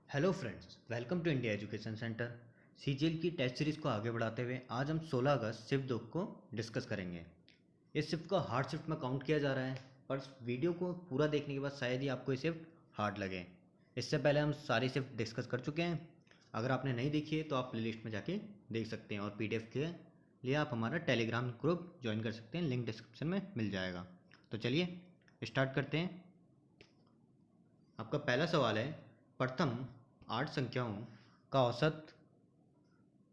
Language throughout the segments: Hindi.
Hello friends, welcome to India education centre. CGL की टेस्ट सीरीज़ को आगे बढ़ाते हुए आज हम 16 अगस्त शिफ्ट 2 को डिस्कस करेंगे। इस शिफ्ट को हार्ड शिफ्ट में काउंट किया जा रहा है, पर वीडियो को पूरा देखने के बाद शायद ही आपको ये शिफ्ट हार्ड लगे। इससे पहले हम सारी शिफ्ट डिस्कस कर चुके हैं। अगर आपने नहीं देखी है तो आप प्लेलिस्ट में जाके देख सकते हैं और पीडीएफ के लिए आप हमारा टेलीग्राम ग्रुप ज्वाइन कर सकते हैं, लिंक डिस्क्रिप्शन में मिल जाएगा। तो चलिए स्टार्ट करते हैं। आपका पहला सवाल है, प्रथम 8 संख्याओं का औसत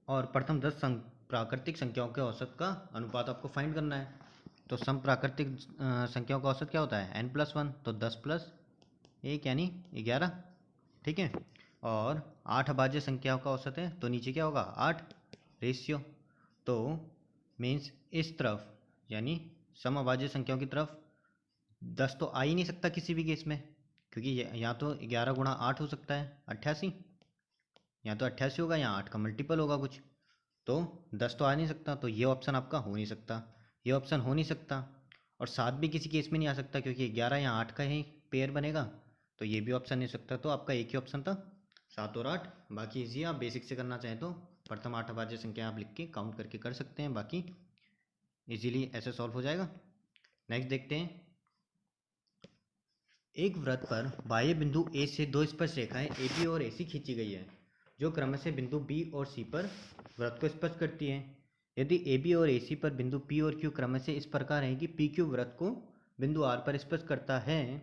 और प्रथम 10 प्राकृतिक संख्याओं के औसत का अनुपात आपको फाइंड करना है। तो सम प्राकृतिक संख्याओं का औसत क्या होता है n+1, तो 10+1 यानी 11, ठीक है। और 8 अभाज्य संख्याओं का औसत है तो नीचे क्या होगा 8 रेशियो। तो मीन्स इस तरफ यानी सम अभाज्य संख्याओं की तरफ 10 तो आ ही नहीं सकता किसी भी केस में, क्योंकि यहाँ तो 11 गुणा 8 हो सकता है 88, यहाँ तो 88 होगा, यहाँ 8 का मल्टीपल होगा कुछ, तो 10 तो आ नहीं सकता, तो ये ऑप्शन आपका हो नहीं सकता, ये ऑप्शन हो नहीं सकता। और 7 भी किसी केस में नहीं आ सकता क्योंकि 11 यहाँ 8 का ही पेयर बनेगा, तो ये भी ऑप्शन नहीं सकता। तो आपका एक ही ऑप्शन था 7 और 8। बाकी इजी आप बेसिक से करना चाहें तो प्रथम 8 अभाज्य संख्या आप लिख के काउंट करके कर सकते हैं, बाकी इजीली ऐसे सॉल्व हो जाएगा। नेक्स्ट देखते हैं। एक वृत्त पर बाह्य बिंदु ए से दो स्पर्श रेखाएं ए बी और ए सी खींची गई है, जो क्रमशः बिंदु बी और सी पर वृत्त को स्पर्श करती है। यदि ए बी और ए सी पर बिंदु पी और क्यू क्रमशः इस प्रकार है कि पी क्यू वृत्त को बिंदु आर पर स्पर्श करता है,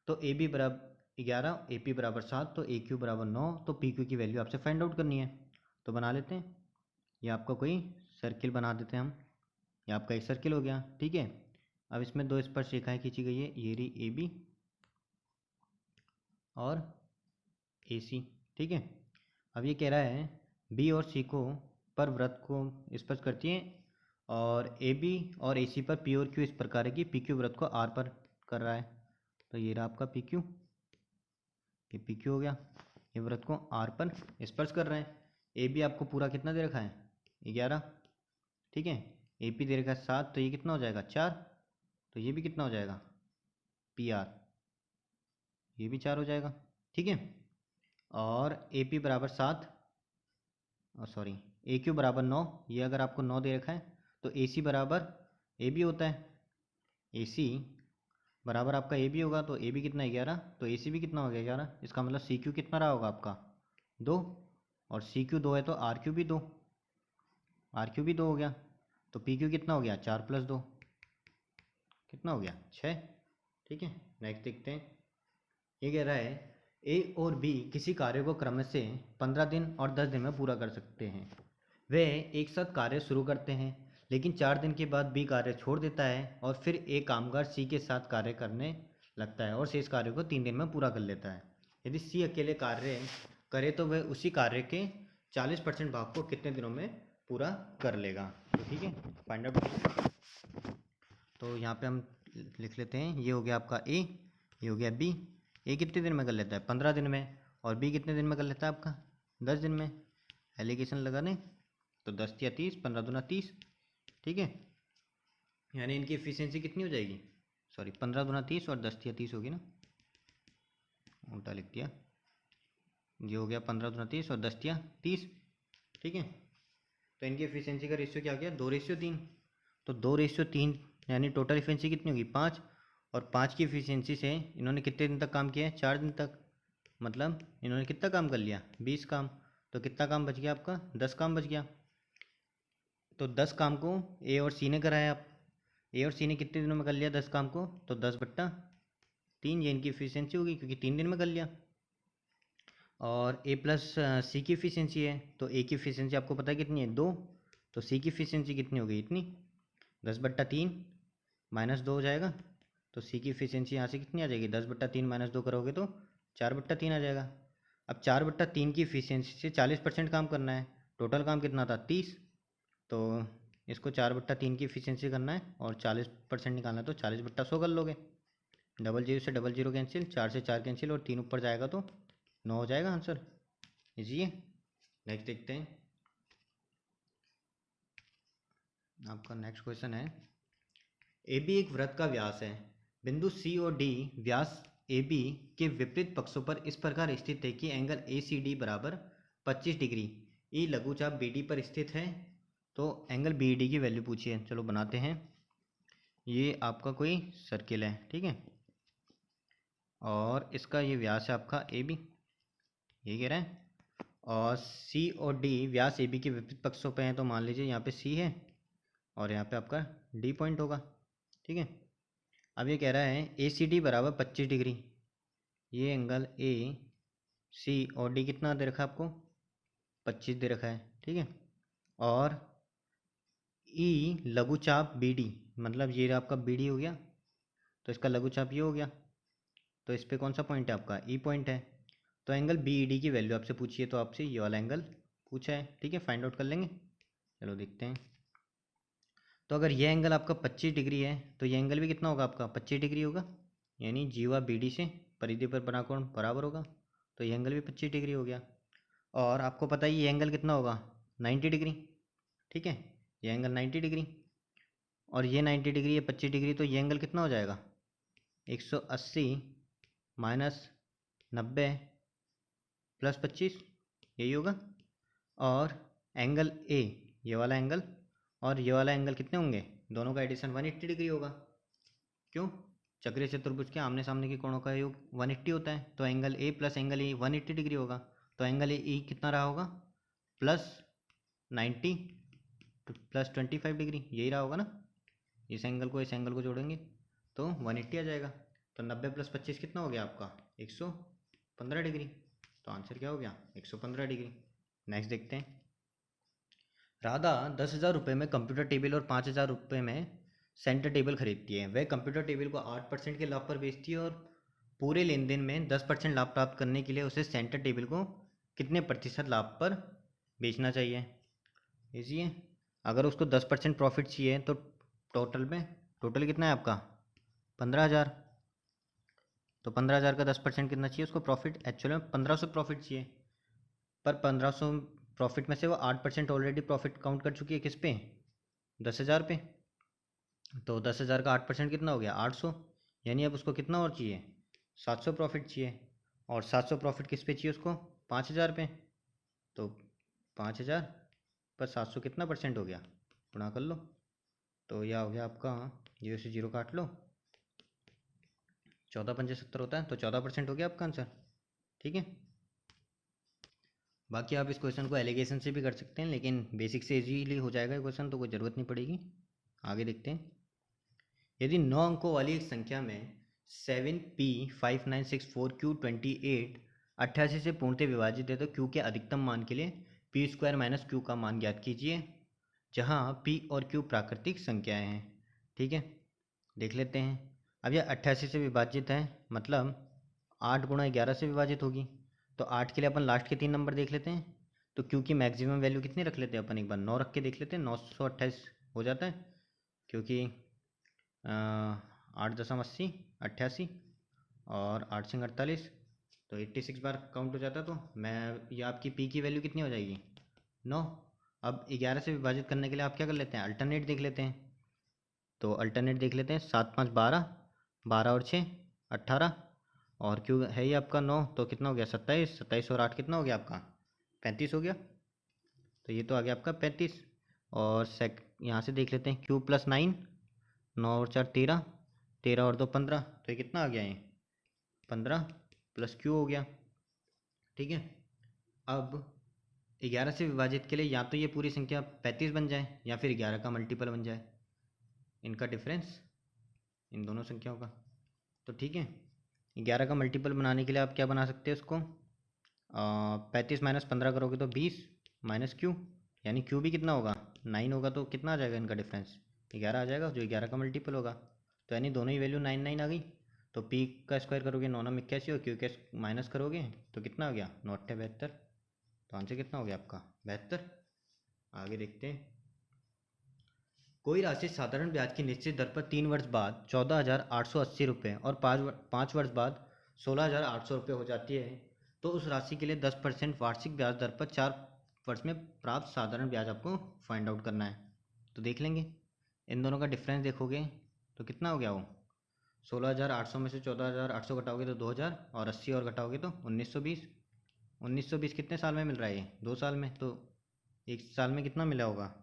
तो ए बी बराबर 11, ए पी बराबर 7, तो ए क्यू बराबर 9, तो पी क्यू की वैल्यू आपसे फाइंड आउट करनी है। तो बना लेते हैं, ये आपका कोई सर्किल बना देते हैं हम। ये आपका एक सर्किल हो गया, ठीक है। अब इसमें दो स्पर्श रेखाएं खींची गई है, ये रही ए बी और ए सी, ठीक है। अब ये कह रहा है बी और सी को पर वृत्त को स्पर्श करती है, और ए बी और ए सी पर पी और क्यू इस प्रकार है कि पी क्यू वृत्त को आर पर कर रहा है। तो ये रहा आपका पी क्यू, ये पी क्यू हो गया, ये वृत्त को आर पर स्पर्श कर रहे हैं। ए बी आपको पूरा कितना दे रखा है 11, ठीक है। ए पी दे रखा है 7, तो ये कितना हो जाएगा 4, तो ये भी कितना हो जाएगा पी आर, ये भी 4 हो जाएगा, ठीक है। और ए पी बराबर 7, और सॉरी ए क्यू बराबर 9, ये अगर आपको 9 दे रखा है तो ए सी बराबर ए बी होता है। ए सी बराबर आपका ए बी होगा, तो ए बी कितना 11, तो ए सी भी कितना हो गया 11। इसका मतलब सी क्यू कितना रहा होगा आपका 2, और सी क्यू 2 है तो आर क्यू भी 2, आर क्यू भी 2 हो गया। तो पी क्यू कितना हो गया 4+2, कितना हो गया 6, ठीक है। नेक्स्ट देखते हैं। ये कह रहा है ए और बी किसी कार्य को क्रम से 15 दिन और 10 दिन में पूरा कर सकते हैं। वे एक साथ कार्य शुरू करते हैं, लेकिन 4 दिन के बाद बी कार्य छोड़ देता है और फिर ए कामगार सी के साथ कार्य करने लगता है और शेष कार्य को 3 दिन में पूरा कर लेता है। यदि सी अकेले कार्य करे तो वह उसी कार्य के 40% भाग को कितने दिनों में पूरा कर लेगा। तो ठीक है, फाइंड आउट। तो यहाँ पे हम लिख लेते हैं, ये हो गया आपका ए, ये हो गया बी। ए कितने दिन में कर लेता है 15 दिन में, और बी कितने दिन में कर लेता है आपका 10 दिन में। एलिगेशन लगा दें तो 10 या 30, 15 दूना 30, ठीक है। यानी इनकी एफिशिएंसी कितनी हो जाएगी, सॉरी 15 दूना 30 और 10 या 30 होगी ना, उल्टा लिख दिया। ये हो गया 15 दूना 30 और 10 या 30, ठीक है। तो इनकी एफिशिएंसी का रेशियो क्या हो गया 2:3। तो 2:3 यानी टोटल एफिशिएंसी कितनी होगी 5, और 5 की एफिशिएंसी से इन्होंने कितने दिन तक काम किया है 4 दिन तक, मतलब इन्होंने कितना काम कर लिया 20 काम। तो कितना काम बच गया आपका 10 काम बच गया। तो 10 काम को ए और सी ने कराया, आप ए और सी ने कितने दिनों में कर लिया 10 काम को, तो 10/3 ये इनकी एफिशिएंसी होगी क्योंकि 3 दिन में कर लिया। और ए प्लस सी की एफिशिएंसी है, तो ए की एफिशिएंसी आपको पता है कितनी है 2, तो सी की एफिशिएंसी कितनी हो गई इतनी 10/3 -2 हो जाएगा। तो सी की एफिशिएंसी यहाँ से कितनी आ जाएगी 10/3 -2 करोगे तो 4/3 आ जाएगा। अब 4/3 की एफिशिएंसी से 40% काम करना है, टोटल काम कितना था 30, तो इसको 4/3 की एफिशिएंसी करना है और 40% निकालना है, तो 40/100 कर लोगे। 00 से 00 कैंसिल, 4 से 4 कैंसिल, और 3 ऊपर जाएगा तो 9 हो जाएगा आंसर। इजी है। नेक्स्ट देखते हैं। आपका नेक्स्ट क्वेश्चन है, ए बी एक वृत्त का व्यास है, बिंदु सी और डी व्यास ए बी के विपरीत पक्षों पर इस प्रकार स्थित है कि एंगल ए सी डी बराबर 25 डिग्री। ई लघुचाप बी डी पर स्थित है। तो एंगल बी डी की वैल्यू पूछिए। चलो बनाते हैं। ये आपका कोई सर्किल है, ठीक है, और इसका ये व्यास है आपका ए बी, ये कह रहा है। और सी और डी व्यास ए बी के विपरीत पक्षों पे हैं, तो मान लीजिए यहाँ पे सी है और यहाँ पे आपका डी पॉइंट होगा, ठीक है। अब ये कह रहा है ए सी डी बराबर 25 डिग्री। ये एंगल ए सी और डी कितना दे रखा है आपको? 25 दे रखा है, ठीक है। और ई लघुचाप बी डी, मतलब ये आपका बी डी हो गया, तो इसका लघुचाप ये हो गया। तो इस पे कौन सा पॉइंट है आपका? ई पॉइंट है। तो एंगल बी ई डी की वैल्यू आपसे पूछिए, तो आपसे ये वाला एंगल पूछा है, ठीक है, फाइंड आउट कर लेंगे। चलो देखते हैं। तो अगर ये एंगल आपका 25 डिग्री है तो ये एंगल भी कितना होगा आपका? 25 डिग्री होगा, यानी जीवा बी डी से परिधि पर बना कोण बराबर होगा। तो ये एंगल भी 25 डिग्री हो गया। और आपको पता है ये एंगल कितना होगा? 90 डिग्री, ठीक है। ये एंगल 90 डिग्री और ये 90 डिग्री, ये 25 डिग्री, तो ये एंगल कितना हो जाएगा? 180 माइनस 90 प्लस 25, यही होगा। और एंगल ए, ये वाला एंगल और ये वाला एंगल कितने होंगे? दोनों का एडिशन 180 डिग्री होगा। क्यों? चक्रीय चतुर्भुज के आमने सामने के कोणों का योग 180 होता है। तो angle A plus angle A 180 degree होगा। तो एंगल ए कितना रहा होगा? प्लस 90 प्लस 25 डिग्री, यही रहा होगा ना। इस एंगल को इस एंगल को जोड़ेंगे तो 180 आ जाएगा। तो 90 प्लस 25 कितना हो गया आपका? 115 डिग्री। तो आंसर क्या हो गया? 115 डिग्री। नेक्स्ट देखते हैं। राधा 10,000 रुपये में कंप्यूटर टेबल और 5,000 रुपये में सेंटर टेबल खरीदती है। वह कंप्यूटर टेबल को 8% के लाभ पर बेचती है और पूरे लेन देन में 10% लाभ प्राप्त करने के लिए उसे सेंटर टेबल को कितने प्रतिशत लाभ पर बेचना चाहिए? इजी है। अगर उसको 10% प्रॉफिट चाहिए तो टोटल कितना है आपका? 15,000। तो 15,000 का 10% कितना चाहिए उसको प्रॉफिट? एक्चुअली में 1,500 प्रॉफिट चाहिए, पर 1,500 प्रॉफिट में से वो 8% ऑलरेडी प्रॉफिट काउंट कर चुकी है। किस पे? 10,000 पे। तो 10,000 का 8% कितना हो गया? 800। यानी अब उसको कितना और चाहिए? 700 प्रॉफिट चाहिए। और 700 प्रॉफिट किस पे चाहिए उसको? 5,000 पे। तो 5,000 पर 700 कितना परसेंट हो गया? गुणा कर लो। तो यह हो गया आपका, 0 से 0 काट लो, 14 × 5 = 70 होता है। तो 14% हो गया आपका आंसर, ठीक है। बाकी आप इस क्वेश्चन को एलिगेशन से भी कर सकते हैं, लेकिन बेसिक से इजीली हो जाएगा क्वेश्चन, तो कोई ज़रूरत नहीं पड़ेगी। आगे देखते हैं। यदि 9 अंकों वाली एक संख्या में 7p5964q28 88 से पूर्णतः विभाजित है तो q के अधिकतम मान के लिए p² - q का मान ज्ञात कीजिए, जहां p और q प्राकृतिक संख्याएं हैं, ठीक है। देख लेते हैं। अब यह 88 से विभाजित है, मतलब 8 × 11 से विभाजित होगी। तो 8 के लिए अपन लास्ट के 3 नंबर देख लेते हैं। तो q की मैक्सिमम वैल्यू कितनी रख लेते हैं अपन? एक बार 9 रख के देख लेते हैं। 928 हो जाता है, क्योंकि 8×80 = 88 और 8 × 48 तो 86 बार काउंट हो जाता है। तो मैं ये आपकी p की वैल्यू कितनी हो जाएगी? 9। अब 11 से विभाजित करने के लिए आप क्या कर लेते हैं? अल्टरनेट देख लेते हैं। तो अल्टरनेट देख लेते हैं। 7 × 5 = 12, 12 और 6 = 18 और क्यों है ये आपका 9, तो कितना हो गया? 27, 27 और 8 कितना हो गया आपका? 35 हो गया। तो ये तो आ गया आपका 35। और यहाँ से देख लेते हैं q + 9, 9 और 4 13, 13 और 2 15, तो ये कितना आ गया? ये 15 + q हो गया, ठीक है। अब 11 से विभाजित के लिए या तो ये पूरी संख्या 35 बन जाए या फिर 11 का मल्टीपल बन जाए, इनका डिफरेंस इन दोनों संख्याओं का। तो ठीक है, 11 का मल्टीपल बनाने के लिए आप क्या बना सकते हैं उसको? 35 - 15 करोगे तो 20 माइनस q, यानी q भी कितना होगा? 9 होगा। तो कितना आ जाएगा इनका डिफरेंस? 11 आ जाएगा, जो 11 का मल्टीपल होगा। तो यानी दोनों ही वैल्यू 9 9 आ गई। तो p का स्क्वायर करोगे 9 9 81 और q का माइनस करोगे तो कितना आ गया? 9 8 72। तो आंसर कितना हो गया आपका? 72। आगे देखते हैं। कोई राशि साधारण ब्याज की निश्चित दर पर 3 वर्ष बाद 14,880 रुपये और 5 वर्ष बाद 16,800 रुपये हो जाती है, तो उस राशि के लिए 10% वार्षिक ब्याज दर पर 4 वर्ष में प्राप्त साधारण ब्याज आपको फाइंड आउट करना है। तो देख लेंगे। इन दोनों का डिफरेंस देखोगे तो कितना हो गया वो? 16,800 में से 14,800 घटाओगे तो 2,000, और 80 और घटाओगे तो 1,920। 1,920 कितने साल में मिल रहा है ये? 2 साल में। तो एक साल में कितना मिला होगा?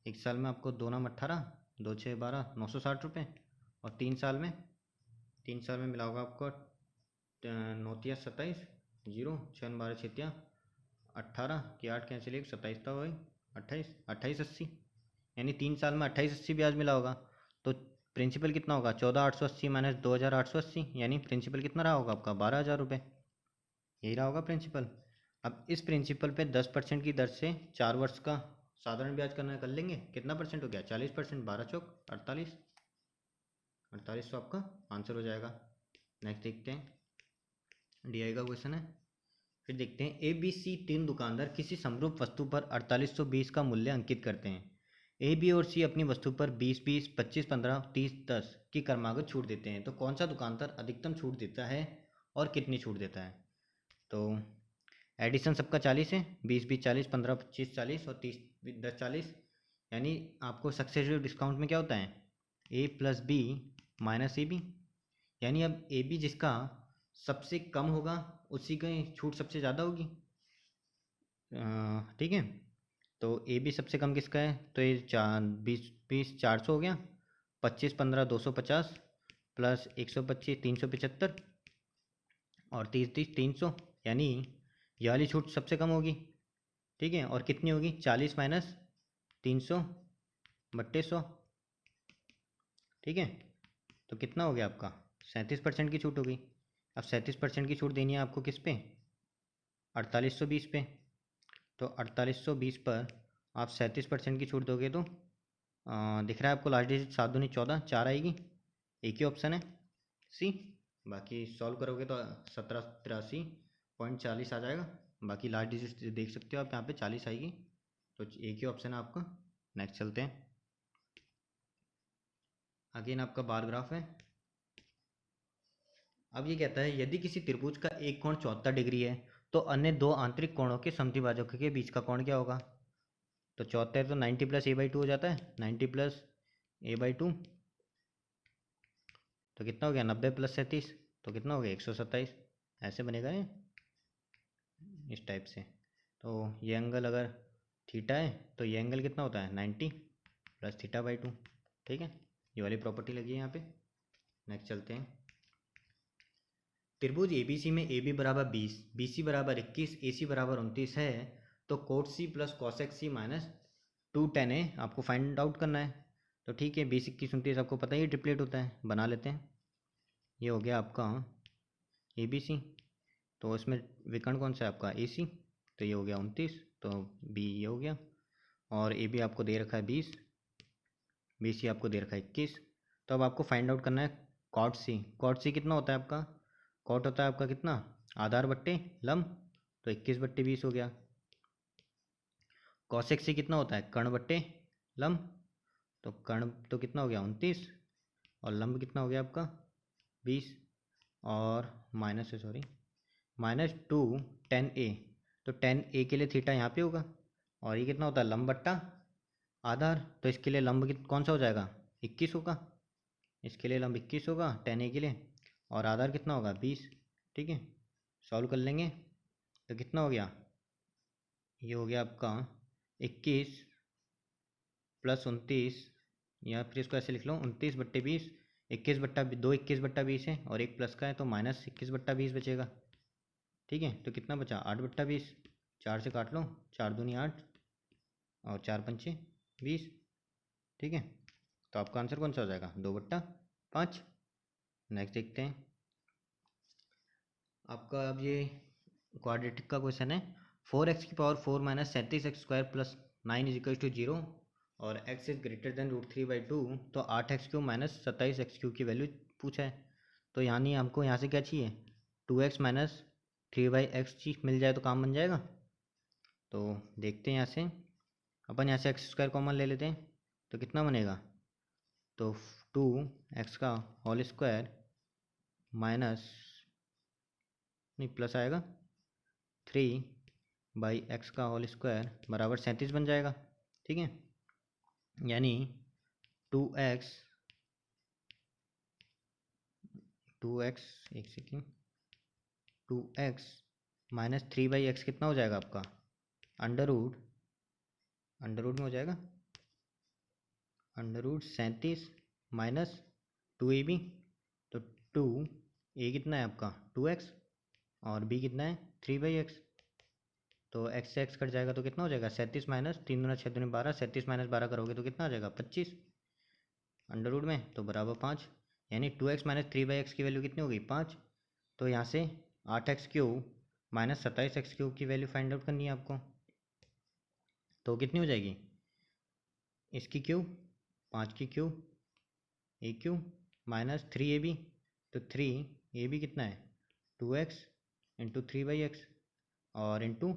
एक साल में आपको 2 नाम 18, 2 6 12, 960 रुपये। और 3 साल में, 3 साल में मिला होगा आपको 9 27, 0 6 12 6 18 की 8 कैंसिल, 1 27 था वही 28, 2880। यानी 3 साल में 2880 ब्याज मिला होगा। तो प्रिंसिपल कितना होगा? 14,880 माइनस 2,880, यानी प्रिंसिपल कितना रहा होगा आपका? 12,000 रुपये। यही रहा होगा प्रिंसिपल। अब इस प्रिंसिपल पे 10% की दर से 4 वर्ष का साधारण ब्याज करना कर लेंगे। कितना परसेंट हो गया? 40%। 12 चौक 48, 48 तो आपका आंसर हो जाएगा। नेक्स्ट देखते हैं, डी आई का क्वेश्चन है। फिर देखते हैं, ए बी सी तीन दुकानदार किसी समरूप वस्तु पर 4820 का मूल्य अंकित करते हैं। ए बी और सी अपनी वस्तु पर 20-20, 25-15, 30-10 की क्रमागत छूट देते हैं। तो कौन सा दुकानदार अधिकतम छूट देता है और कितनी छूट देता है? तो एडिशन सबका 40 है, 20-20 40, 15-25 40 और 30-10 40। यानी आपको सक्सेसिव डिस्काउंट में क्या होता है? A plus B minus A B. यानी अब ए बी जिसका सबसे कम होगा उसी की छूट सबसे ज़्यादा होगी। ठीक है। तो ए बी सबसे कम किसका है? तो ये 20-20 400 हो गया, 25-15 250, प्लस 125 375, और 30-30 300। यानी ये वाली छूट सबसे कम होगी। ठीक है। और कितनी होगी? 40 माइनस 300/100। ठीक है। तो कितना हो गया आपका? 37% की छूट होगी। अब 37% की छूट देनी है आपको किस पे? 4820 पे। तो 4820 पर आप 37% की छूट दोगे तो दिख रहा है आपको लास्ट डिजिट 7 दूनी 14, 4 आएगी। एक ही ऑप्शन है सी। बाकी सॉल्व करोगे तो 1783.40 आ जाएगा। बाकी लास्ट डिजिट देख सकते हो आप, यहाँ पे 40 आएगी। तो एक ही ऑप्शन है आपका। नेक्स्ट चलते हैं। अगेन आपका बार ग्राफ है। अब ये कहता है, यदि किसी त्रिभुज का एक कोण 74 डिग्री है तो अन्य दो आंतरिक कोणों के समद्विभाजकों के बीच का कोण क्या होगा? तो 74 तो 90 प्लस a/2 हो जाता है, 90 प्लस a/2। तो कितना हो गया? 90 प्लस 37, तो कितना हो गया? 127। ऐसे बनेगा ये, इस टाइप से। तो ये एंगल अगर थीटा है तो ये एंगल कितना होता है? 90 प्लस θ/2। ठीक है। ये वाली प्रॉपर्टी लगी है यहाँ पे। नेक्स्ट चलते हैं। त्रिभुज ABC में AB बराबर 20, BC बराबर 21, AC बराबर 29 है। तो cot C plus cosec C minus 2 tan A आपको फाइंड आउट करना है। तो ठीक है, 20 21 29 आपको पता ही है ट्रिपलेट होता है, बना लेते हैं। ये हो गया आपका ABC। तो इसमें विकर्ण कौन सा है आपका? AC। तो ये हो गया 29, तो B ये हो गया। और AB आपको दे रखा है 20, BC आपको दे रखा है 21। तो अब आपको फाइंड आउट करना है कॉट C। कॉट C कितना होता है आपका? कॉट होता है आपका कितना? आधार बट्टे लंब। तो 21/20 हो गया। कॉसेक C कितना होता है? कर्ण बट्टे लंब। तो कर्ण तो कितना हो गया? 29। और लंब कितना हो गया आपका? 20। और माइनस है, सॉरी, -2 tan A। तो tan A के लिए थीटा यहाँ पे होगा। और ये कितना होता है? लंब बट्टा आधार। तो इसके लिए लंब कौन सा हो जाएगा? 21 होगा। इसके लिए लंब 21 होगा tan A के लिए। और आधार कितना होगा? 20। ठीक है। सॉल्व कर लेंगे तो कितना हो गया? ये हो गया आपका 21 प्लस 29, या फिर इसको ऐसे लिख लो 29/20। 21/2 21/20 है, और एक प्लस का है तो माइनस 21/20 बचेगा। ठीक है। तो कितना बचा? 8/20। 4 से काट लो, 4 दूनी 8 और 4 पंचे 20। ठीक है। तो आपका आंसर कौन सा हो जाएगा? 2/5। नेक्स्ट देखते हैं आपका। अब ये क्वाड्रेटिक का क्वेश्चन है। 4x⁴ minus 37x² plus 9 is equal to 0 और x इज ग्रेटर देन √3/2। तो 8x³ माइनस 27x³ की वैल्यू पूछा है। तो यानी हमको यहाँ से क्या चाहिए? 2x माइनस 3/x मिल जाए तो काम बन जाएगा। तो देखते हैं यहाँ से, अपन यहाँ से x² कॉमन ले लेते हैं। तो कितना बनेगा? तो 2x का होल स्क्वायर माइनस, नहीं प्लस आएगा, 3/x का होल स्क्वायर बराबर 37 बन जाएगा। ठीक है। यानी 2x 2x, एक सेकेंड, 2x माइनस 3/x कितना हो जाएगा आपका, अंडर रूट में हो जाएगा, अंडर रूट 37 माइनस 2ab, तो 2a कितना है आपका 2x और b कितना है 3/x, तो x से x कट जाएगा तो कितना हो जाएगा 37 माइनस 3 दूना 6 दूनी 12, 37 माइनस 12 करोगे तो कितना आ जाएगा 25 अंडर रूट में, तो बराबर 5, यानी 2x माइनस 3/x की वैल्यू कितनी होगी 5। तो यहाँ से 8x³ माइनस 27x³ की वैल्यू फाइंड आउट करनी है आपको, तो कितनी हो जाएगी, इसकी क्यूब 5 की क्यूब a³ माइनस 3ab, तो 3ab कितना है 2x इंटू 3/x और into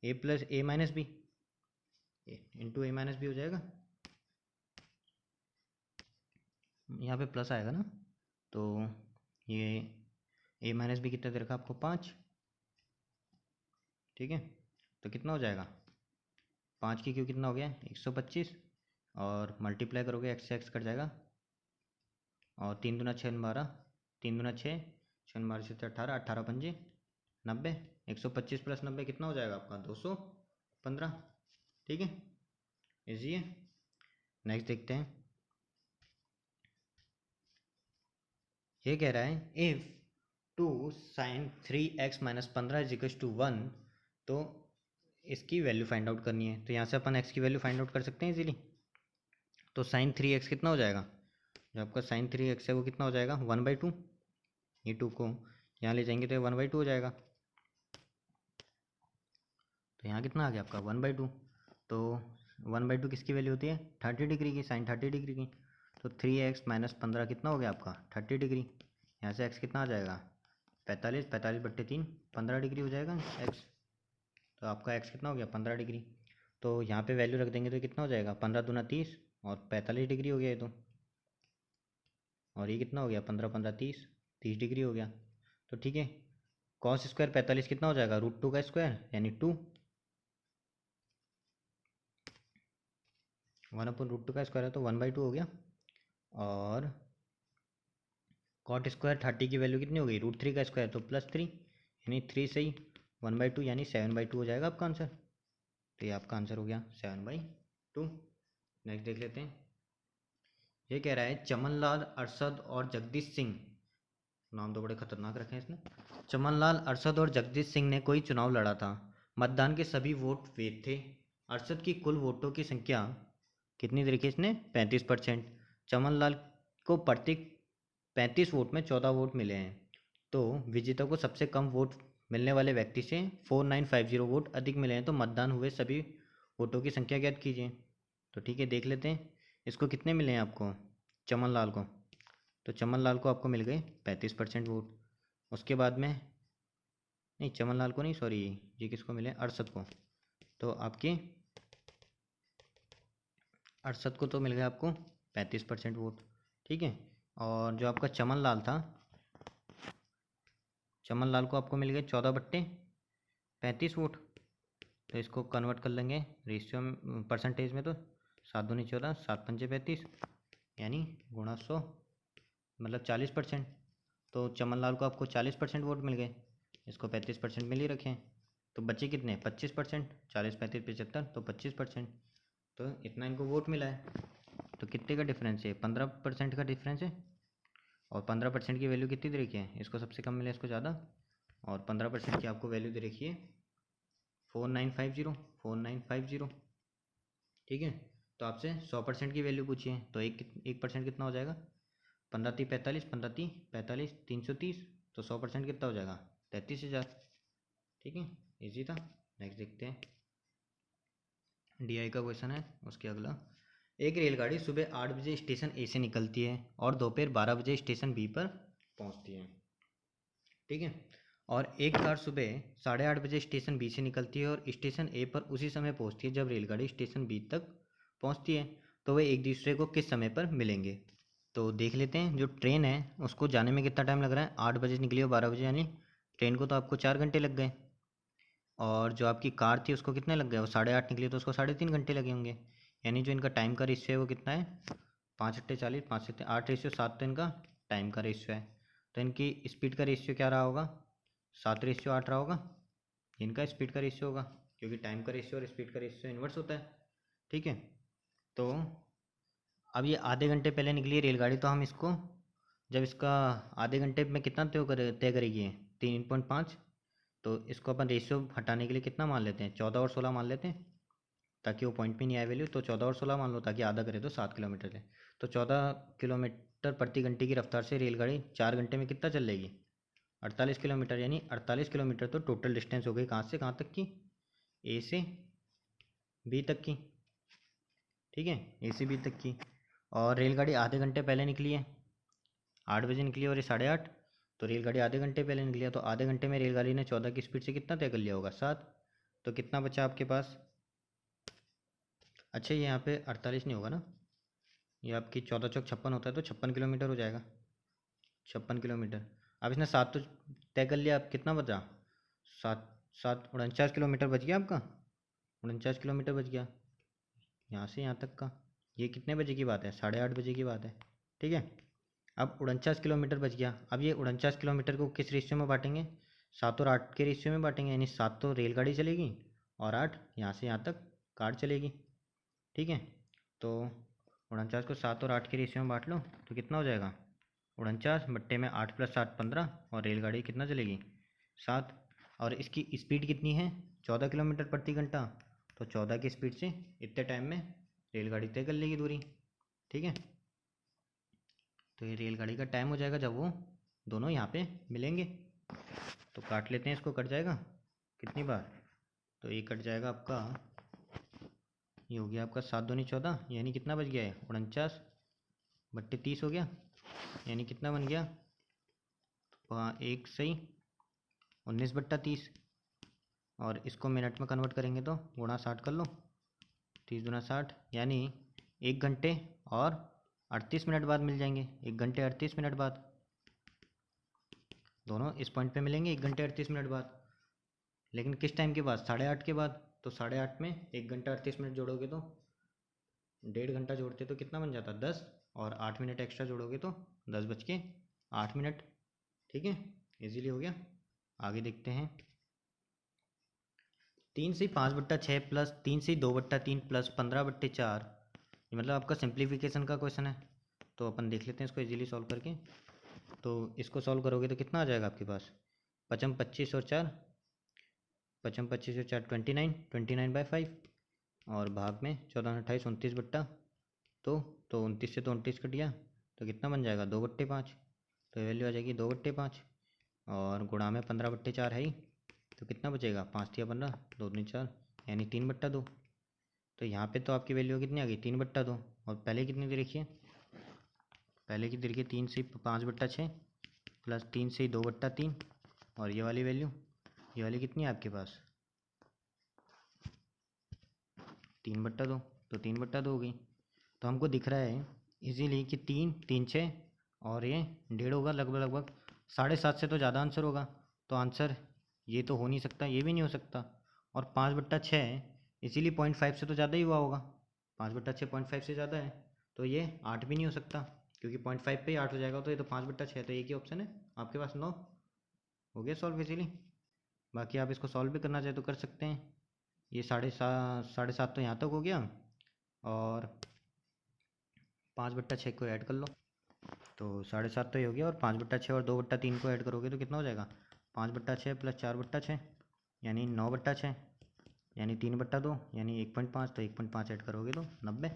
a plus a minus B, into a minus B हो जाएगा, यहाँ पे प्लस आएगा ना, तो ये a माइनस बी कितना दे रखा आपको 5, ठीक है, तो कितना हो जाएगा 5 की क्यू कितना हो गया 125 और मल्टीप्लाई करोगे x से x कट जाएगा और 3 दूना 6 12, 3 दूना 6 6 12 से 18, 18 पंजे 90, 125 प्लस 90 कितना हो जाएगा आपका 215, ठीक है, इजी है। नेक्स्ट देखते हैं, ये कह रहा है if 2 sin 3x minus 15 is equal to 1, तो इसकी वैल्यू फाइंड आउट करनी है, तो यहाँ से अपन x की वैल्यू फाइंड आउट कर सकते हैं इजीली, तो sin 3x कितना हो जाएगा, जो आपका sin 3x है वो कितना हो जाएगा 1/2, ये 2 को यहाँ ले जाएंगे तो ये 1/2 हो जाएगा, तो यहाँ कितना आ गया आपका 1/2, तो 1/2 किसकी वैल्यू होती है 30 डिग्री की, sin 30 डिग्री की, तो 3x माइनस 15 कितना हो गया आपका 30 डिग्री, यहाँ से x कितना आ जाएगा 45, 45/3 15 डिग्री हो जाएगा x, तो आपका x कितना हो गया 15 डिग्री, तो यहाँ पे वैल्यू रख देंगे तो कितना हो जाएगा 15 दूना 30 और 45 डिग्री हो गया ये, तो और ये कितना हो गया 15 15 30 डिग्री हो गया, तो ठीक है, cos स्क्वायर 45 कितना हो जाएगा √2 का स्क्वायर यानी 2, 1/√2 का स्क्वायर है तो 1/2 हो गया, और कॉट स्क्वायर 30 की वैल्यू कितनी हो गई √3 का स्क्वायर तो +3, यानी 3 सही 1/2 यानी 7/2 हो जाएगा आपका आंसर, तो ये आपका आंसर हो गया 7/2। नेक्स्ट देख लेते हैं, ये कह रहा है चमनलाल अरशद और जगदीश सिंह, नाम तो बड़े खतरनाक रखे हैं इसने, चमनलाल अरशद और जगदीश सिंह ने कोई चुनाव लड़ा था, मतदान के सभी वोट वैध थे, अरशद की कुल वोटों की संख्या कितनी तरीके इसने 35%, चमनलाल को प्रत्येक 35 वोट में 14 वोट मिले हैं, तो विजेता को सबसे कम वोट मिलने वाले व्यक्ति से 4950 वोट अधिक मिले हैं, तो मतदान हुए सभी वोटों की संख्या ज्ञात कीजिए, तो ठीक है देख लेते हैं, इसको कितने मिले हैं आपको चमनलाल को, तो चमनलाल को आपको मिल गए 35% वोट, उसके बाद में नहीं चमनलाल को नहीं सॉरी ये किसको मिले अरशद को, तो आपके अरशद को तो मिल गया आपको 35% वोट, ठीक है, और जो आपका चमनलाल था, चमनलाल को आपको मिल गए 14/35 वोट, तो इसको कन्वर्ट कर लेंगे रेशियो में परसेंटेज में, तो 7 दूनी 14 7 पंजे 35 यानी गुणा 100 मतलब 40%, तो चमनलाल को आपको 40% वोट मिल गए, इसको 35% मिल ही रखे हैं, तो बच्चे कितने 25%, 40 35 75 तो 25%, तो इतना इनको वोट मिला है, तो कितने का डिफरेंस है 15% का डिफरेंस है, और 15% की वैल्यू कितनी दे रखी है, इसको सबसे कम मिला इसको ज़्यादा, और 15% की आपको वैल्यू दे रखी है 4950, ठीक है, तो आपसे 100% की वैल्यू पूछी है, तो 1% कितना हो जाएगा 15 30 45 15 30 45 330, तो 100% कितना हो जाएगा 33,000, ठीक है, इजी था। नेक्स्ट देखते हैं, DI का क्वेश्चन है, उसके अगला, एक रेलगाड़ी सुबह 8 बजे स्टेशन A से निकलती है और दोपहर 12 बजे स्टेशन B पर पहुंचती है, ठीक है, और एक कार सुबह 8:30 बजे स्टेशन B से निकलती है और स्टेशन A पर उसी समय पहुंचती है, जब रेलगाड़ी स्टेशन B तक पहुंचती है तो वे एक दूसरे को किस समय पर मिलेंगे, तो देख लेते हैं, जो ट्रेन है उसको जाने में कितना टाइम लग रहा है, 8 बजे निकली और 12 बजे, यानी ट्रेन को तो आपको 4 घंटे लग गए, और जो आपकी कार थी उसको कितने लग गए, वो 8:30 निकली तो उसको 3.5 घंटे लगे होंगे, यानी जो इनका टाइम का रेशियो है वो कितना है 5 × 40 5 से 8 रेशियो 7, तो इनका टाइम का रेशियो है, तो इनकी स्पीड का रेशियो क्या रहा होगा, 7:8 रहा होगा। इनका स्पीड का रेशियो होगा, क्योंकि टाइम का रेशियो और स्पीड का रेशियो इन्वर्स होता है। ठीक है, तो अब ये आधे घंटे पहले निकली है रेलगाड़ी, तो हम इसको जब इसका आधे घंटे में कितना तय करेगी, 3.5, तो इसको अपन रेशियो हटाने के लिए कितना मान लेते हैं, 14 और 16 मान लेते हैं, ताकि वो पॉइंट में नहीं आए वैल्यू। तो 14 और 16 मान लो, ताकि आधा करे तो 7 किलोमीटर है। तो 14 किलोमीटर प्रति घंटे की रफ्तार से रेलगाड़ी 4 घंटे में कितना चल लेगी, 48 किलोमीटर। यानी 48 किलोमीटर तो टोटल डिस्टेंस हो गई कहाँ से कहाँ तक की, ए से बी तक की। ठीक है, ए से बी तक की। और रेलगाड़ी आधे घंटे पहले निकली है, 8 बजे निकली और ये 8:30, तो रेलगाड़ी आधे घंटे पहले निकली है। तो आधे घंटे में रेलगाड़ी ने 14 की स्पीड से कितना तय कर लिया होगा, 7। तो कितना बचा आपके पास, अच्छा ये यहाँ पे 48 नहीं होगा ना, ये आपकी 14 चौक 56 होता है, तो 56 किलोमीटर हो जाएगा, 56 किलोमीटर। अब इसने 7 तो तय कर लिया, अब कितना बचा, 7 7 49 किलोमीटर बच गया आपका, 49 किलोमीटर बच गया यहाँ से यहाँ तक का। ये कितने बजे की बात है, 8:30 बजे की बात है। ठीक है, अब 49 किलोमीटर बच गया। अब ये 49 किलोमीटर को किस रेशियो में बांटेंगे, 7 और 8 के रेशियो में बांटेंगे। यानी 7 तो रेलगाड़ी चलेगी और 8 यहाँ से यहाँ तक कार चलेगी। ठीक है, तो 49 को 7 और 8 के रेशियो में बांट लो, तो कितना हो जाएगा, 49 बट्टे में 8 + 7 15, और रेलगाड़ी कितना चलेगी, 7। और इसकी स्पीड कितनी है, 14 किलोमीटर प्रति घंटा। तो 14 की स्पीड से इतने टाइम में रेलगाड़ी तय कर लेगी दूरी। ठीक है, तो ये रेलगाड़ी का टाइम हो जाएगा जब वो दोनों यहाँ पे मिलेंगे। तो काट लेते हैं इसको, कट जाएगा कितनी बार, तो ये कट जाएगा आपका, ये हो गया आपका 7 दूनी 14, यानी कितना बच गया है, 49 बट्टे 30 हो गया, यानी कितना बन गया, 1 सही 19/30। और इसको मिनट में कन्वर्ट करेंगे तो गुणा 60 कर लो, 30 दूना 60, यानी 1 घंटे और 38 मिनट बाद मिल जाएंगे, 1 घंटे 38 मिनट बाद दोनों इस पॉइंट पे मिलेंगे, 1 घंटे 38 मिनट बाद। लेकिन किस टाइम के बाद, 8:30 के बाद। तो 8:30 में 1 घंटा 38 मिनट जोड़ोगे तो 1.5 घंटा जोड़ते तो कितना बन जाता, 10, और 8 मिनट एक्स्ट्रा जोड़ोगे तो 10:08। ठीक है, इजीली हो गया। आगे देखते हैं, 3 से 5/6 प्लस 3 से 2/3 प्लस 15/4, ये मतलब आपका सिंप्लीफिकेशन का क्वेश्चन है। तो अपन देख लेते हैं इसको इजीली सॉल्व करके। तो इसको सॉल्व करोगे तो कितना आ जाएगा आपके पास, 55 25 और 4, 55 25 और 4 29, 29/5, और भाग में 14 28 29 बट्टा तो 29 से तो 29 कट गया, तो कितना बन जाएगा, 2/5। तो वैल्यू आ जाएगी 2/5, और गुणा में 15/4 है ही, तो कितना बचेगा, 5 या 15, 2 दूनी 4, यानी 3/2। तो यहाँ पे तो आपकी वैल्यू कितनी आ गई, 3/2। और पहले कितनी थी देखिए, पहले की देखिए 3 से 5/6 प्लस 3 से 2/3, और ये वाली वैल्यू, ये वाली कितनी है आपके पास, 3/2, तो 3/2 हो गई। तो हमको दिख रहा है इजीली कि 3 3 6 और ये 1.5 होगा, लगभग लगभग 7.5 से तो ज़्यादा आंसर होगा। तो आंसर ये तो हो नहीं सकता, ये भी नहीं हो सकता। और 5/6 इसीलिए 0.5 से तो ज़्यादा ही हुआ होगा, 5/6 0.5 से ज़्यादा है, तो ये 8 भी नहीं हो सकता, क्योंकि 0.5 पे ही 8 हो जाएगा। तो ये तो 5/6, तो एक ही ऑप्शन है आपके पास, 9 हो गया सॉल्व इजीली। बाकी आप इसको सॉल्व भी करना चाहे तो कर सकते हैं। ये 7.5 तो यहाँ तक हो गया, और 5/6 को ऐड कर लो, तो 7.5 तो ये हो गया, और 5/6 और 2/3 को ऐड करोगे तो कितना हो जाएगा, 5/6 प्लस 4/6, यानी 9/6, यानी 3/2, यानी 1.5, तो 1.5 ऐड करोगे तो 90।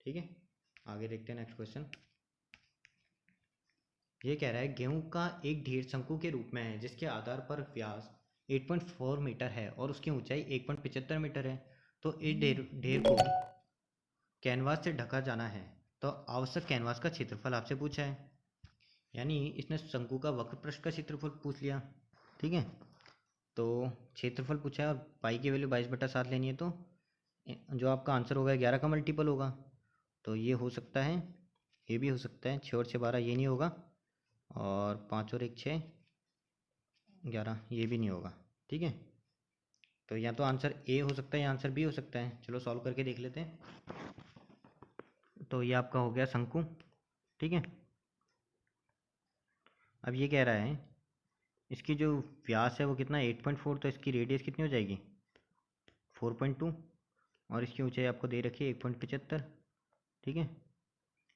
ठीक है, आगे देखते हैं नेक्स्ट क्वेश्चन। ये कह रहा है गेहूं का एक ढेर शंकु के रूप में है, जिसके आधार पर व्यास 8.4 मीटर है और उसकी ऊंचाई 1.75 मीटर है। तो इस ढेर ढेर को कैनवास से ढका जाना है, तो आवश्यक कैनवास का क्षेत्रफल आपसे पूछा है। यानी इसने शंकु का वक्र पृष्ठ का क्षेत्रफल पूछ लिया। ठीक है, तो क्षेत्रफल पूछा है और पाई की वैल्यू 22/7 लेनी है, तो जो आपका आंसर होगा 11 का मल्टीपल होगा। तो ये हो सकता है, ये भी हो सकता है, 6 और 6 12, ये नहीं होगा, और 5 और 1 6 11, ये भी नहीं होगा। ठीक है, तो या तो आंसर ए हो सकता है या आंसर बी हो सकता है। चलो सॉल्व करके देख लेते हैं। तो ये आपका हो गया शंकु। ठीक है, अब ये कह रहा है इसकी जो व्यास है वो कितना 8.4, तो इसकी रेडियस कितनी हो जाएगी 4.2, और इसकी ऊंचाई आपको दे रखी है 1.75। ठीक है,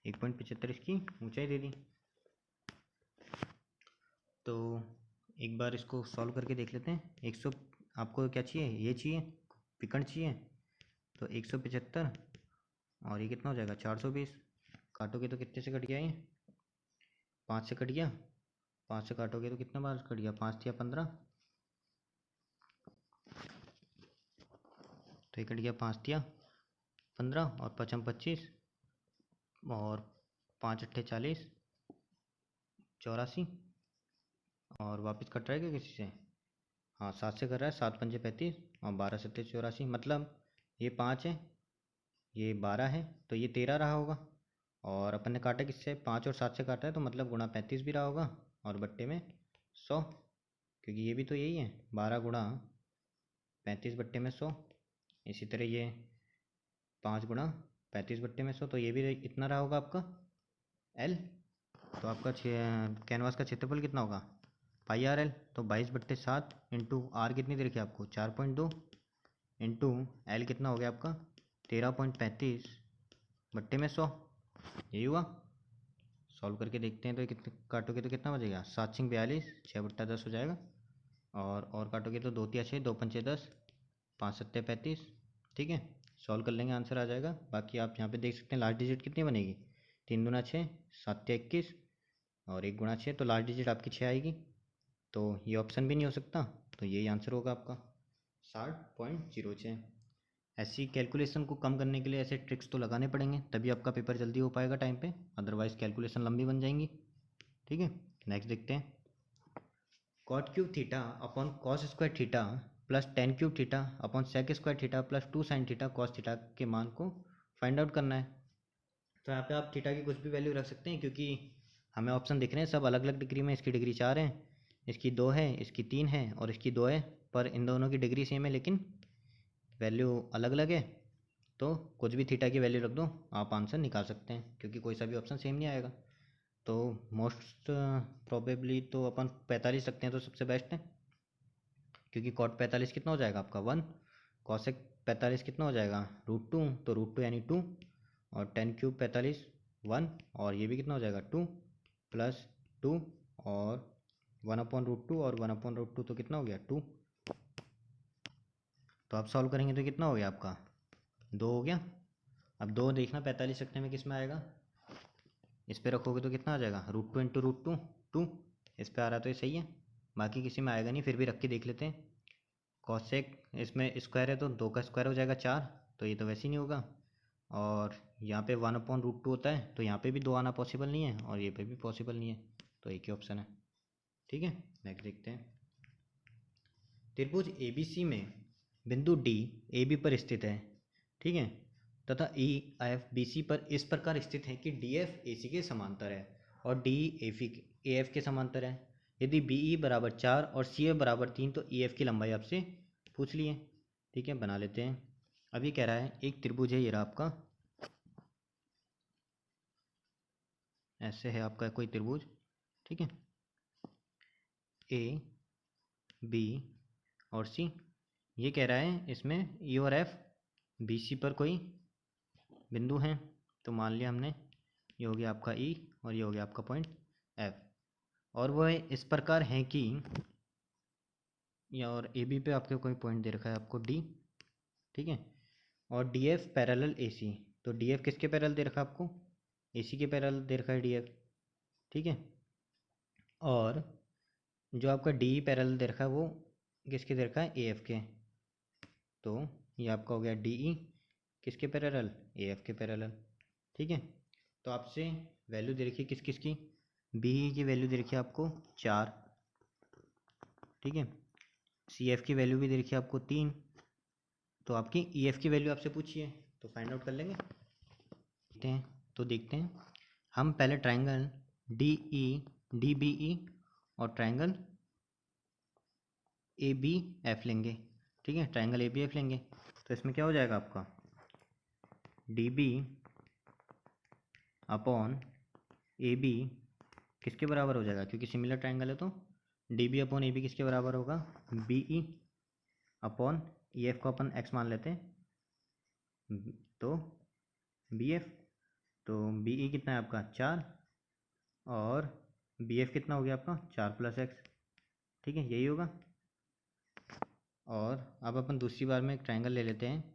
1.75 इसकी ऊंचाई दे दी। तो एक बार इसको सॉल्व करके देख लेते हैं। 100 आपको क्या चाहिए, ये चाहिए विकर्ण चाहिए, तो 175 और ये कितना हो जाएगा 420। काटोगे तो कितने से कट गया, ये 5 से कट गया। 5 से काटोगे तो कितना बार कट गया, 5 या 15, तो ये कट गया 5 या 15 और 5 25 और 5 अट्ठे 40, 84 और वापस कट रहा है क्या किसी से, हाँ 7 से कर रहा है, 7 पंजे 35 और 12 सत्ते 84, मतलब ये 5 है ये 12 है, तो ये 13 रहा होगा। और अपन ने काटा किससे, 5 और 7 से काटा है, तो मतलब गुणा 35 भी रहा होगा और बट्टे में 100, क्योंकि ये भी तो यही है 12 गुणा 35 बट्टे में 100। इसी तरह ये 5 गुणा 35 बट्टे में 100, तो ये भी इतना रहा होगा आपका L। तो आपका कैनवास का क्षेत्रफल कितना होगा पाई आर एल, तो 22/7 इंटू आर कितनी दे रखी है आपको 4.2 इंटू एल कितना हो गया आपका 13.35 बट्टे में 100, यही हुआ। सॉल्व करके देखते हैं तो कितने काटोगे तो कितना बचेगा, 7 सिंह 42, 6/10 हो जाएगा। और काटोगे तो 2 तिया 6, 2 पंचे 10, 5 सत्ते 35। ठीक है, सॉल्व कर लेंगे आंसर आ जाएगा। बाकी आप यहाँ पे देख सकते हैं लास्ट डिजिट कितनी बनेगी, 3 दूना 6, 7 तिया 21 और 1 गुणा 6, तो लास्ट डिजिट आपकी 6 आएगी। तो ये ऑप्शन भी नहीं हो सकता, तो यही आंसर होगा आपका 60.06। ऐसी कैलकुलेशन को कम करने के लिए ऐसे ट्रिक्स तो लगाने पड़ेंगे, तभी आपका पेपर जल्दी हो पाएगा टाइम पे, अदरवाइज कैलकुलेशन लंबी बन जाएंगी। ठीक है, नेक्स्ट देखते हैं। Cot cube theta upon cos square theta plus tan cube theta upon sec square theta plus 2 sine theta cos theta के मान को फाइंड आउट करना है। तो यहाँ पे आप थीटा की कुछ भी वैल्यू रख सकते हैं, क्योंकि हमें ऑप्शन दिख रहे हैं सब अलग अलग डिग्री में। इसकी डिग्री 4 है, इसकी 2 है, इसकी 3 है और इसकी 2 है, पर इन दोनों की डिग्री सेम है लेकिन वैल्यू अलग अलग है। तो कुछ भी थीटा की वैल्यू रख दो, आप आंसर निकाल सकते हैं, क्योंकि कोई सा भी ऑप्शन सेम नहीं आएगा। तो मोस्ट प्रोबेबली तो अपन 45 रखते हैं तो सबसे बेस्ट है, क्योंकि कॉट 45 कितना हो जाएगा आपका 1, कॉसेक 45 कितना हो जाएगा √2, तो √2 यानी 2 और 10 क्यूब 45 1 और ये भी कितना हो जाएगा 2 प्लस 2 और 1/√2 और 1/√2 तो कितना हो गया 2। तो आप सॉल्व करेंगे तो कितना हो गया आपका 2 हो गया। अब 2 देखना 45 रखने में किस में आएगा, इस पे रखोगे तो कितना आ जाएगा √2 इंटू √2 2, इस पे आ रहा तो ये सही है, बाकी किसी में आएगा नहीं, फिर भी रख के देख लेते हैं। कॉसेक इसमें स्क्वायर है तो 2 का स्क्वायर हो जाएगा 4, तो ये तो वैसे ही नहीं होगा। और यहाँ पे 1/√2 होता है, तो यहाँ पे भी 2 आना पॉसिबल नहीं है और ये पे भी पॉसिबल नहीं है, तो एक ही ऑप्शन है। ठीक है, नेक्स्ट देखते हैं। त्रिभुज ABC में बिंदु D AB पर स्थित है, ठीक है, तथा EF BC पर इस प्रकार स्थित है कि DF AC के समांतर है और DE AF के समांतर है। यदि BE बराबर 4 और CF बराबर 3 तो EF की लंबाई आपसे पूछ लिए। ठीक है, बना लेते हैं। अभी कह रहा है एक त्रिभुज है, ये रहा आपका, ऐसे है आपका कोई त्रिभुज, ठीक है, A B और C। ये कह रहा है इसमें E और F BC पर कोई बिंदु हैं, तो मान लिया हमने ये हो गया आपका E और ये हो गया आपका पॉइंट F, और वह इस प्रकार है कि या और AB पे आपके कोई पॉइंट दे रखा है आपको D, ठीक है, और DF पैरेलल AC, तो DF किसके पैरेलल दे रखा है आपको AC के पैरेलल दे रखा है DF, ठीक है, और जो आपका DE पैरेलल दे रखा है वो किसके दे रखा है AF के, तो ये आपका हो गया DE किसके पैरेलल AF के पैरेलल। ठीक है, तो आपसे वैल्यू दे रखी है किस किस की, BE की वैल्यू दे रखी है आपको 4, ठीक है, CF की वैल्यू भी दे रखी है आपको 3, तो आपकी EF की वैल्यू आपसे पूछिए, तो फाइंड आउट कर लेंगे। देखते हैं, तो देखते हैं हम पहले ट्राइंगल DE DBE और ट्राइंगल ABF लेंगे, ठीक है, ट्राइंगल ABF लेंगे, तो इसमें क्या हो जाएगा आपका DB अपॉन AB किसके बराबर हो जाएगा, क्योंकि सिमिलर ट्राइंगल है तो D B upon A B किसके बराबर होगा, B E upon E F को अपन एक्स मान लेते हैं, तो बी एफ, तो बी ई कितना है आपका 4 और बी एफ कितना हो गया आपका 4 प्लस एक्स, ठीक है यही होगा। और अब अपन दूसरी बार में एक ट्राइंगल ले लेते हैं,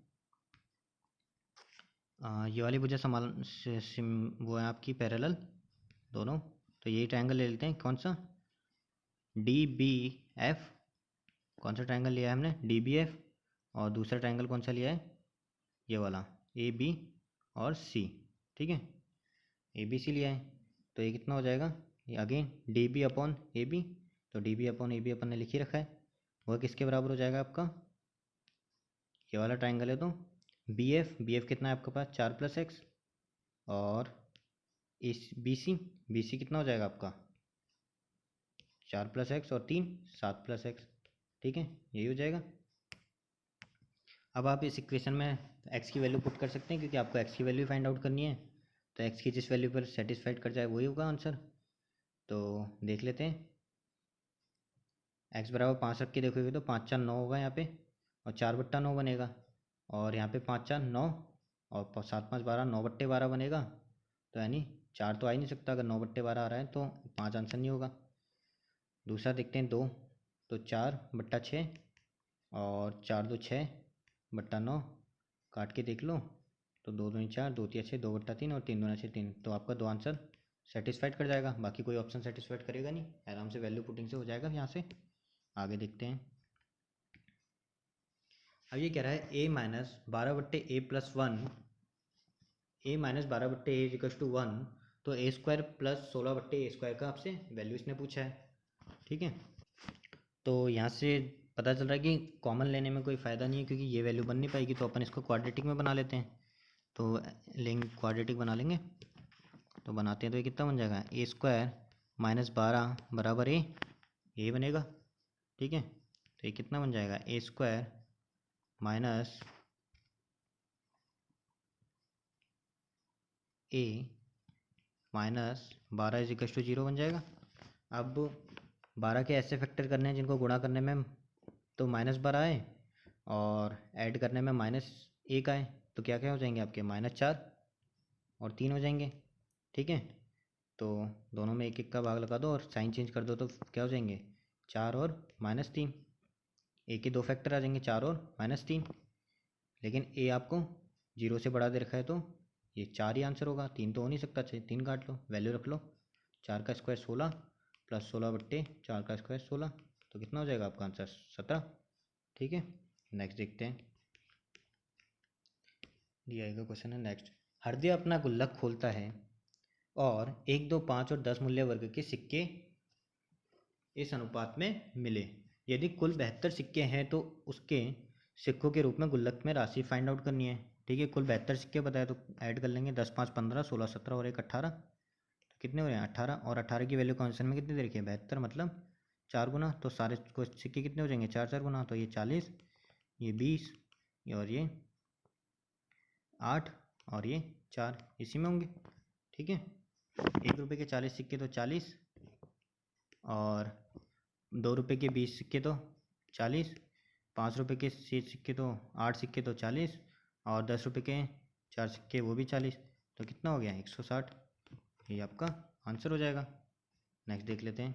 ये वाली भुजा वो है आपकी पैरेलल दोनों, तो यही ट्राइंगल ले लेते हैं, कौन सा, डी बी एफ, कौन सा ट्राइंगल लिया है हमने, डी बी एफ, और दूसरा ट्राइंगल कौन सा लिया है, ये वाला ए बी और सी, ठीक है ए बी सी लिया है। तो ये कितना हो जाएगा, ये again D B upon A B, तो D B upon A B अपन ने लिख ही रखा है, वह किसके बराबर हो जाएगा आपका, ये वाला ट्राइंगल है तो बी एफ कितना है आपके पास 4 प्लस एक्स, और इस बी सी कितना हो जाएगा आपका 4 प्लस एक्स और 3 7 प्लस एक्स, ठीक है यही हो जाएगा। अब आप इस इक्वेशन में एक्स की वैल्यू पुट कर सकते हैं, क्योंकि आपको एक्स की वैल्यू फाइंड आउट करनी है, तो एक्स की जिस वैल्यू पर सेटिस्फाइड कर जाए वही होगा आंसर। तो देख लेते हैं, एक्स बराबर 5 रख के देखोगे तो 5 4 9 होगा यहाँ पे, और 4/9 बनेगा, और यहाँ पे 5 4 9 और 7 5 12 9/12 बनेगा, तो यानी 4 तो आ ही नहीं सकता, अगर 9/12 आ रहा है तो 5 आंसर नहीं होगा। दूसरा देखते हैं 2, तो 4/6 और 4 2 6/9, काट के देख लो तो 2 2 4 2 3 6 2/3 और 3 2 6 3, तो आपका दो आंसर सेटिस्फाइड कर जाएगा, बाकी कोई ऑप्शन सेटिस्फाइड करेगा नहीं, आराम से वैल्यू पुटिंग से हो जाएगा। यहाँ से आगे देखते हैं, अब ये कह रहा है a minus 12/a+1, a minus 12/a equals to 1, तो a² प्लस 16/a² का आपसे वैल्यू इसने पूछा है, ठीक है। तो यहाँ से पता चल रहा है कि कॉमन लेने में कोई फ़ायदा नहीं है, क्योंकि ये वैल्यू बन नहीं पाएगी, तो अपन इसको क्वाड्रेटिक में बना लेते हैं, तो लेंगे क्वाड्रेटिक बना लेंगे, तो बनाते हैं तो ये कितना बन जाएगा, a² माइनस 12 बराबर ए बनेगा, ठीक है। तो ये कितना बन जाएगा, a² माइनस ए माइनस 12 इज इक्वल टू 0 बन जाएगा। अब 12 के ऐसे फैक्टर करने हैं जिनको गुणा करने में तो -12 आए और ऐड करने में -1 आए, तो क्या क्या हो जाएंगे आपके -4 और 3 हो जाएंगे, ठीक है। तो दोनों में एक एक का भाग लगा दो और साइन चेंज कर दो, तो क्या हो जाएंगे 4 और -3, ए के दो फैक्टर आ जाएंगे 4 और -3, लेकिन ए आपको 0 से बढ़ा दे रखा है, तो ये 4 ही आंसर होगा, 3 तो हो नहीं सकता, 3 काट लो, वैल्यू रख लो, 4 का स्क्वायर 16 प्लस 16/4 का स्क्वायर 16, तो कितना हो जाएगा आपका आंसर 17, ठीक है। नेक्स्ट देखते हैं, दिया गया क्वेश्चन है नेक्स्ट, हरदे अपना गुल्लक खोलता है और 1 2 5 और 10 मूल्य वर्ग के सिक्के इस अनुपात में मिले, यदि कुल 72 सिक्के हैं तो उसके सिक्कों के रूप में गुल्लक में राशि फाइंड आउट करनी है, ठीक है। कुल 72 सिक्के बताए तो ऐड कर लेंगे, 10 5 15 16 17 और 1 18, तो कितने हो रहे हैं 18, और 18 की वैल्यू क्वेश्चन में कितनी दे रखी है 72, मतलब 4 गुना, तो सारे सिक्के कितने हो जाएंगे 4 4 गुना, तो ये 40, ये 20 और ये 8 और ये 4 इसी में होंगे, ठीक है। 1 रुपये के 40 सिक्के तो 40, और 2 रुपये के 20 सिक्के तो 40, 5 रुपये के सिक्के तो 8 सिक्के तो 40, और 10 रुपये के 4 सिक्के वो भी 40, तो कितना हो गया 160, ये आपका आंसर हो जाएगा। नेक्स्ट देख लेते हैं,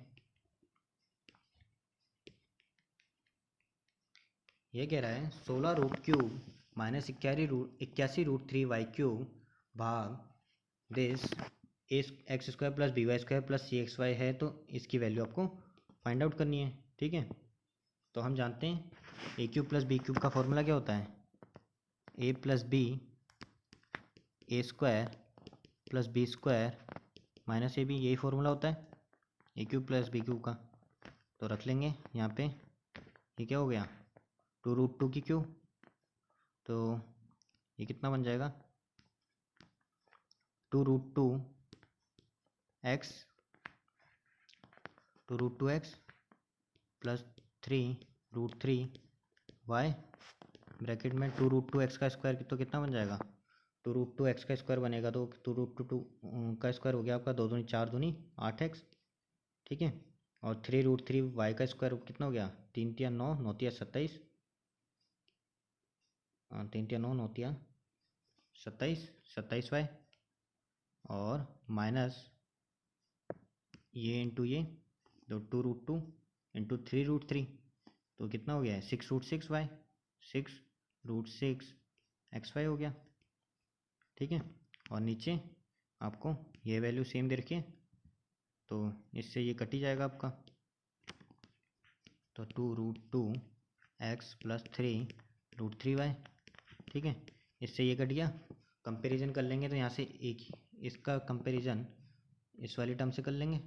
ये कह रहा है 16√³ माइनस 81√3y³ भाग this x² plus by² plus cxy है, तो इसकी वैल्यू आपको फाइंड आउट करनी है, ठीक है। तो हम जानते हैं a³ प्लस b³ का फॉर्मूला क्या होता है, a plus b a² plus b² minus ab, यही फॉर्मूला होता है a³ प्लस b³ का, तो रख लेंगे यहाँ पे, ये क्या हो गया 2√2 की क्यूब, तो ये कितना बन जाएगा 2√2x प्लस 3√3y ब्रैकेट में 2√2x का स्क्वायर, तो कितना बन जाएगा 2√2x का स्क्वायर बनेगा, तो 2√2 का स्क्वायर हो गया आपका 2 दूनी 4 दूनी 8x ठीक है। और 3√3 वाई का स्क्वायर कितना हो गया, 3×9 9×9 27, 3×9 9×9 27 27 वाई, और माइनस ये इंटू ये, तो 2√2 इंटू 3√3, तो कितना हो गया है 6√6 वाई, 6√6 xy हो गया। ठीक है। और नीचे आपको ये वैल्यू सेम दे रखी है, तो इससे ये कट ही जाएगा आपका। तो 2√2x + 3√3y। ठीक है, इससे ये कट गया। कंपैरिजन कर लेंगे तो यहाँ से एक इसका कंपैरिजन इस वाली टर्म से कर लेंगे,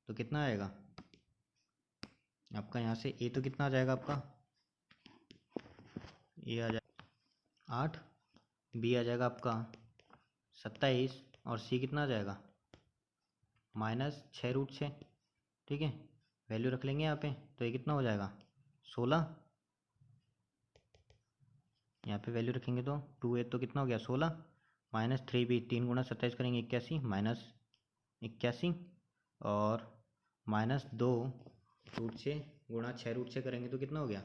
तो कितना आएगा आपका, यहाँ से a तो कितना आ जाएगा आपका, a आ जाएगा 8, b आ जाएगा आपका 27, और c कितना आ जाएगा -6√6। ठीक है, वैल्यू रख लेंगे यहाँ पे, तो ये कितना हो जाएगा 16। यहाँ पे वैल्यू रखेंगे तो 2a तो कितना हो गया 16, -3b 3 × 27 करेंगे 81 और -2√6 × 6 करेंगे तो कितना हो गया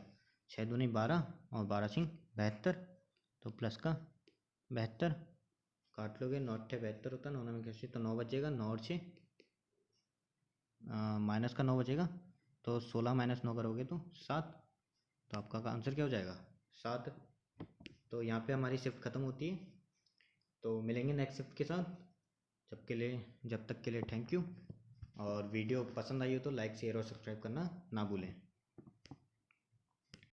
6 दूनी 12 और 12×6 72, तो प्लस का 72 काट लोगे, 9 × 8 72 होता है, 9 में कैसे, तो 9 बचेगा, 9 और 6 माइनस का 9 बचेगा, तो 16 - 9 करोगे तो 7, तो आपका आंसर क्या हो जाएगा 7। तो यहाँ पे हमारी शिफ्ट ख़त्म होती है, तो मिलेंगे नेक्स्ट शिफ्ट के साथ। जब तक के लिए थैंक यू। और वीडियो पसंद आई हो तो लाइक शेयर और सब्सक्राइब करना ना भूलें।